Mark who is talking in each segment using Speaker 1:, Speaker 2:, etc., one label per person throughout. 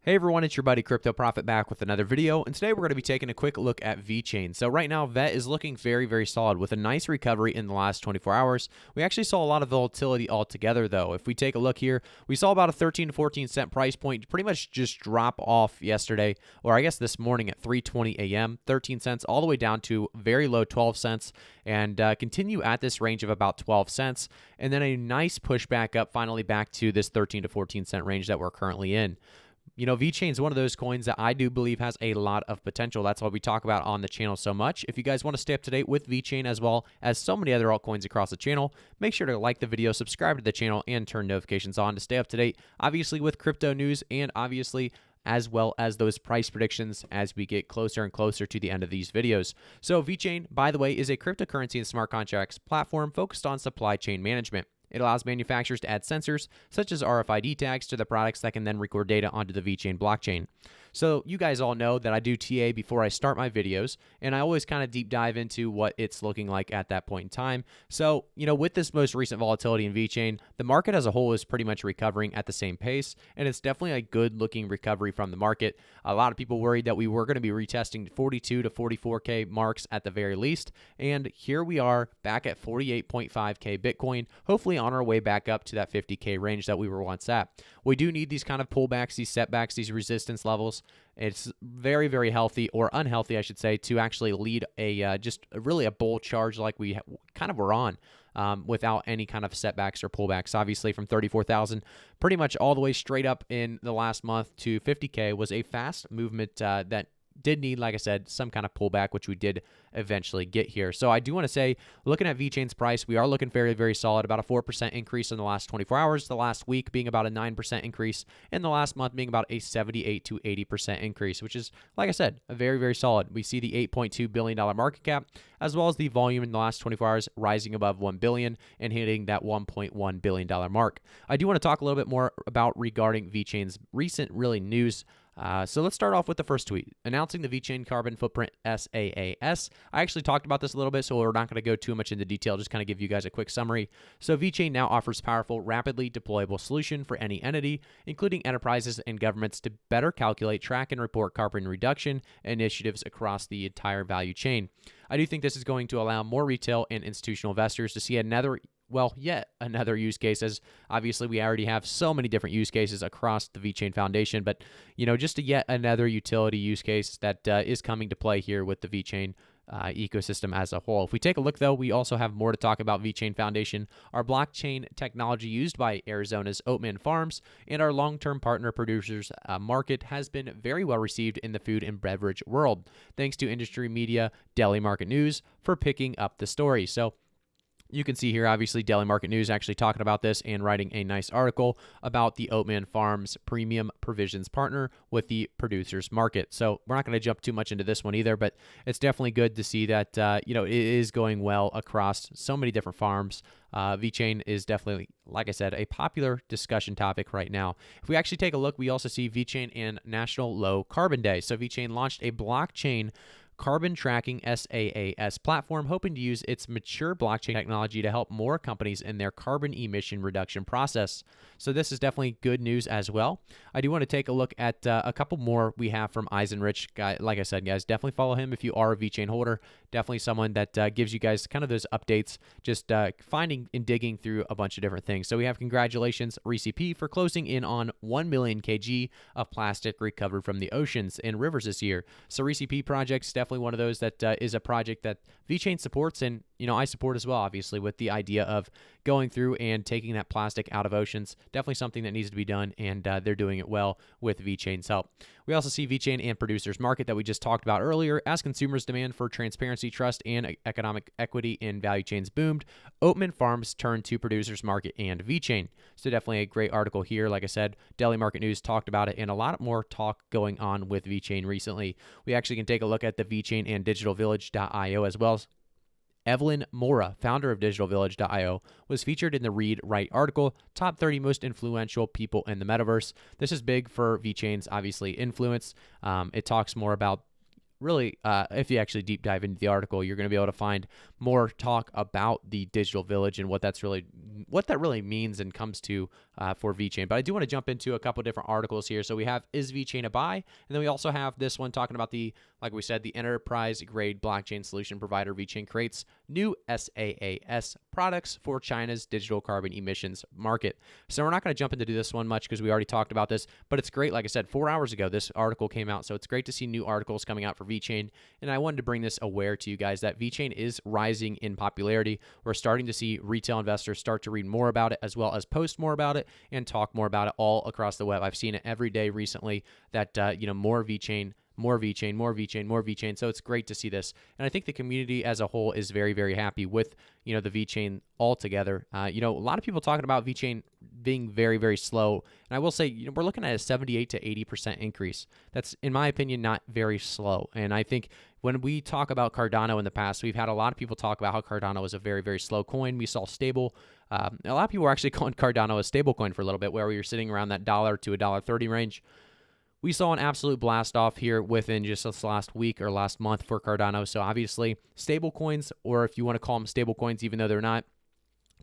Speaker 1: Hey everyone, it's your buddy Crypto Profit back with another video, and today we're going to be taking a quick look at Vechain. So right now, VET is looking very solid with a nice recovery in the last 24 hours. We actually saw a lot of volatility altogether though. If we take a look here, we saw about a 13 to 14 cent price point pretty much just drop off yesterday, or I guess this morning at 3:20 a.m., 13 cents all the way down to very low 12 cents, and continue at this range of about 12 cents, and then a nice push back up finally back to this 13 to 14 cent range that we're currently in. You know, Vechain is one of those coins that I do believe has a lot of potential. That's why we talk about on the channel so much. If you guys want to stay up to date with Vechain as well as so many other altcoins across the channel, make sure to like the video, subscribe to the channel, and turn notifications on to stay up to date, obviously with crypto news and obviously as well as those price predictions as we get closer and closer to the end of these videos. So Vechain, by the way, is a cryptocurrency and smart contracts platform focused on supply chain management. It allows manufacturers to add sensors, such as RFID tags, to the products that can then record data onto the Vechain blockchain. So you guys all know that I do TA before I start my videos, and I always kind of deep dive into what it's looking like at that point in time. So, you know, with this most recent volatility in Vechain, the market as a whole is pretty much recovering at the same pace, and it's definitely a good looking recovery from the market. A lot of people worried that we were going to be retesting 42 to 44K marks at the very least, and here we are back at 48.5K Bitcoin, hopefully on our way back up to that 50K range that we were once at. We do need these kind of pullbacks, these setbacks, these resistance levels. It's very healthy, or unhealthy, I should say, to actually lead a just really a bull charge like we kind of were on. Without any kind of setbacks or pullbacks. Obviously, from 34,000 pretty much all the way straight up in the last month to 50K was a fast movement that did need, like I said, some kind of pullback, which we did eventually get here. So I do want to say, looking at Vechain's price, we are looking very solid, about a 4% increase in the last 24 hours, the last week being about a 9% increase, and the last month being about a 78 to 80% increase, which is, like I said, a very solid. We see the $8.2 billion market cap, as well as the volume in the last 24 hours rising above 1 billion and hitting that $1.1 billion mark. I do want to talk a little bit more about regarding Vechain's recent news. So let's start off with the first tweet, announcing the Vechain Carbon Footprint SaaS. I actually talked about this a little bit, so we're not going to go too much into detail, just kind of give you guys a quick summary. So Vechain now offers powerful, rapidly deployable solution for any entity, including enterprises and governments, to better calculate, track, and report carbon reduction initiatives across the entire value chain. I do think this is going to allow more retail and institutional investors to see yet another use case, as obviously we already have so many different use cases across the Vechain Foundation, but, you know, just yet another utility use case that is coming to play here with the Vechain ecosystem as a whole. If we take a look, though, we also have more to talk about Vechain Foundation, our blockchain technology used by Arizona's Oatman Farms, and our long-term partner producers market has been very well received in the food and beverage world, thanks to industry media Daily Market News for picking up the story. So you can see here, obviously, Daily Market News actually talking about this and writing a nice article about the Oatman Farms premium provisions partner with the producers market. So we're not going to jump too much into this one either, but it's definitely good to see that, you know, it is going well across so many different farms. Vechain is definitely, like I said, a popular discussion topic right now. If we actually take a look, we also see Vechain and National Low Carbon Day. So Vechain launched a blockchain carbon tracking SaaS platform, hoping to use its mature blockchain technology to help more companies in their carbon emission reduction process. So this is definitely good news as well. I do want to take a look at a couple more we have from Eisenrich. Like I said, guys, definitely follow him if you are a Vechain holder. Definitely someone that gives you guys kind of those updates, just finding and digging through a bunch of different things. So we have congratulations, RCP, for closing in on 1 million kg of plastic recovered from the oceans and rivers this year. So RCP projects definitely one of those that is a project that Vechain supports, and you know, I support as well, obviously, with the idea of going through and taking that plastic out of oceans. Definitely something that needs to be done, and they're doing it well with Vechain's help. We also see Vechain and producers market that we just talked about earlier. As consumers' demand for transparency, trust, and economic equity in value chains boomed, Oatman Farms turned to producers market and Vechain. So definitely a great article here. Like I said, Daily Market News talked about it, and a lot more talk going on with Vechain recently. We actually can take a look at the Vechain and digitalvillage.io as well. Evelyn Mora, founder of digitalvillage.io, was featured in the Read Write article, Top 30 Most Influential People in the Metaverse. This is big for Vechain's, obviously, influence. It talks more about really, if you actually deep dive into the article, you're going to be able to find more talk about the digital village and what that really means and comes to for Vechain. But I do want to jump into a couple different articles here. So we have, is Vechain a buy? And then we also have this one talking about like we said, the enterprise grade blockchain solution provider Vechain creates new SaaS products for China's digital carbon emissions market. So we're not going to jump into this one much because we already talked about this, but it's great. Like I said, 4 hours ago, this article came out. So it's great to see new articles coming out for Vechain. And I wanted to bring this aware to you guys that Vechain is rising in popularity. We're starting to see retail investors start to read more about it, as well as post more about it and talk more about it all across the web. I've seen it every day recently that, more Vechain, more Vechain, more Vechain, more Vechain. So it's great to see this. And I think the community as a whole is very, very happy with, the Vechain altogether. A lot of people talking about Vechain being very, very slow. And I will say, we're looking at a 78 to 80% increase. That's, in my opinion, not very slow. And I think when we talk about Cardano in the past, we've had a lot of people talk about how Cardano is a very, very slow coin. We saw stable. A lot of people were actually calling Cardano a stable coin for a little bit, where we were sitting around that $1 to $1.30 range. We saw an absolute blast off here within just this last week or last month for Cardano. So obviously, stable coins, or if you want to call them stable coins, even though they're not,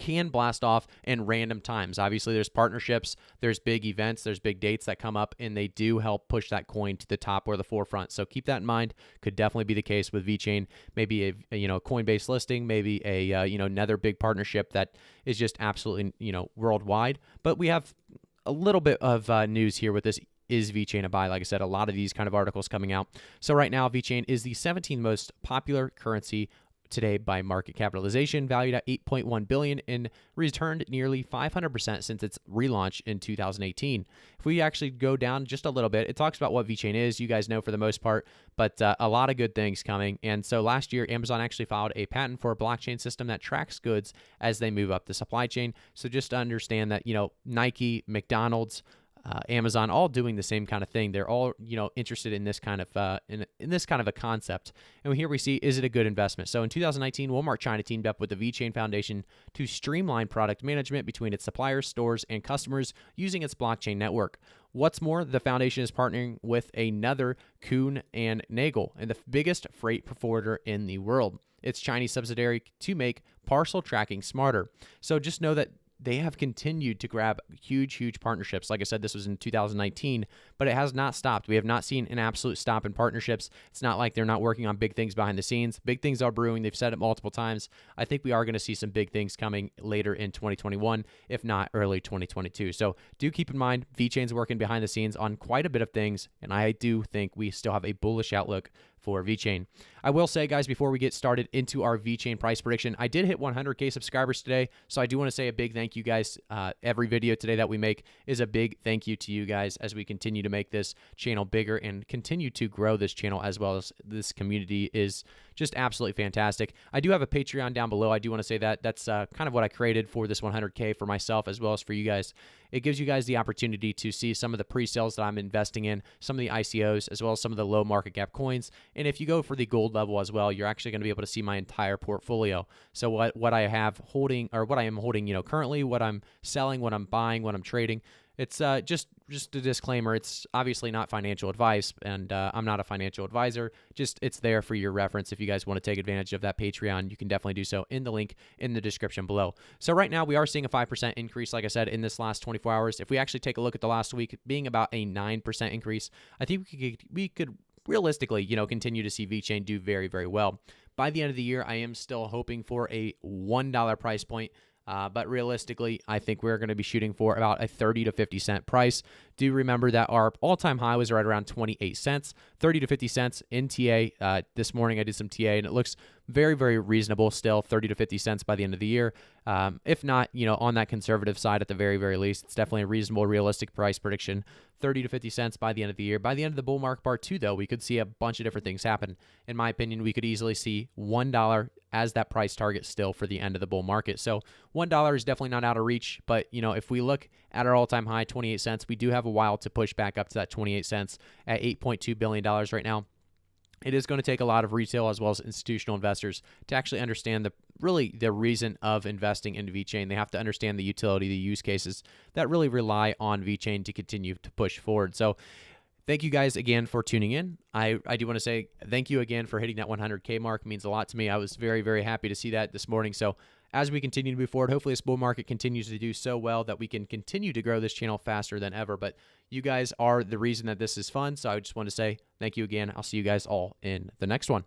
Speaker 1: can blast off in random times. Obviously, there's partnerships, there's big events, there's big dates that come up, and they do help push that coin to the top or the forefront. So keep that in mind. Could definitely be the case with Vechain. Maybe a Coinbase listing, maybe a another big partnership that is just absolutely worldwide. But we have a little bit of news here with this. Is Vechain a buy? Like I said, a lot of these kind of articles coming out. So right now, Vechain is the 17th most popular currency today by market capitalization, valued at $8.1 billion and returned nearly 500% since its relaunch in 2018. If we actually go down just a little bit, it talks about what Vechain is. You guys know for the most part, but a lot of good things coming. And so last year, Amazon actually filed a patent for a blockchain system that tracks goods as they move up the supply chain. So just to understand that, Nike, McDonald's, Amazon, all doing the same kind of thing. They're all, interested in this kind of in this kind of a concept. And here we see, is it a good investment? So in 2019, Walmart China teamed up with the Vechain Foundation to streamline product management between its suppliers, stores, and customers using its blockchain network. What's more, the foundation is partnering with another Kuhn and Nagel, and the biggest freight forwarder in the world, its Chinese subsidiary, to make parcel tracking smarter. So just know that they have continued to grab huge, huge partnerships. Like I said, this was in 2019, but it has not stopped. We have not seen an absolute stop in partnerships. It's not like they're not working on big things behind the scenes. Big things are brewing. They've said it multiple times. I think we are going to see some big things coming later in 2021, if not early 2022. So do keep in mind, Vechain's working behind the scenes on quite a bit of things, and I do think we still have a bullish outlook for Vechain. I will say, guys, before we get started into our Vechain price prediction, I did hit 100K subscribers today, so I do want to say a big thank you, guys. Every video today that we make is a big thank you to you guys as we continue to make this channel bigger and continue to grow this channel, as well as this community is just absolutely fantastic. I do have a Patreon down below. I do want to say that that's kind of what I created for this 100K for myself as well as for you guys. It gives you guys the opportunity to see some of the pre-sales that I'm investing in, some of the ICOs, as well as some of the low market cap coins. And if you go for the gold level as well, you're actually going to be able to see my entire portfolio. So what I have holding, or what I am holding, currently, what I'm selling, what I'm buying, what I'm trading. It's just a disclaimer. It's obviously not financial advice, and I'm not a financial advisor. Just it's there for your reference. If you guys want to take advantage of that Patreon, you can definitely do so in the link in the description below. So right now we are seeing a 5% increase, like I said, in this last 24 hours. If we actually take a look at the last week, being about a 9% increase, I think we could realistically, continue to see Vechain do very, very well. By the end of the year, I am still hoping for a $1 price point. But realistically, I think we're going to be shooting for about a 30 to 50 cent price. Do remember that our all-time high was right around 28 cents, 30 to 50 cents in TA. This morning I did some TA, and it looks very, very reasonable still, 30 to 50 cents by the end of the year. If not, on that conservative side at the very, very least, it's definitely a reasonable, realistic price prediction, 30 to 50 cents by the end of the year. By the end of the bull market part 2, though, we could see a bunch of different things happen. In my opinion, we could easily see $1 as that price target still for the end of the bull market. So $1 is definitely not out of reach, but if we look at our all-time high, 28 cents, we do have a while to push back up to that 28 cents at $8.2 billion right now. It is going to take a lot of retail as well as institutional investors to actually understand the reason of investing into Vechain. They have to understand the utility, the use cases that really rely on Vechain to continue to push forward. So Thank you guys again for tuning in. I do want to say thank you again for hitting that 100K mark. It means a lot to me. I was very, very happy to see that this morning. So as we continue to move forward, hopefully this bull market continues to do so well that we can continue to grow this channel faster than ever. But you guys are the reason that this is fun. So I just want to say thank you again. I'll see you guys all in the next one.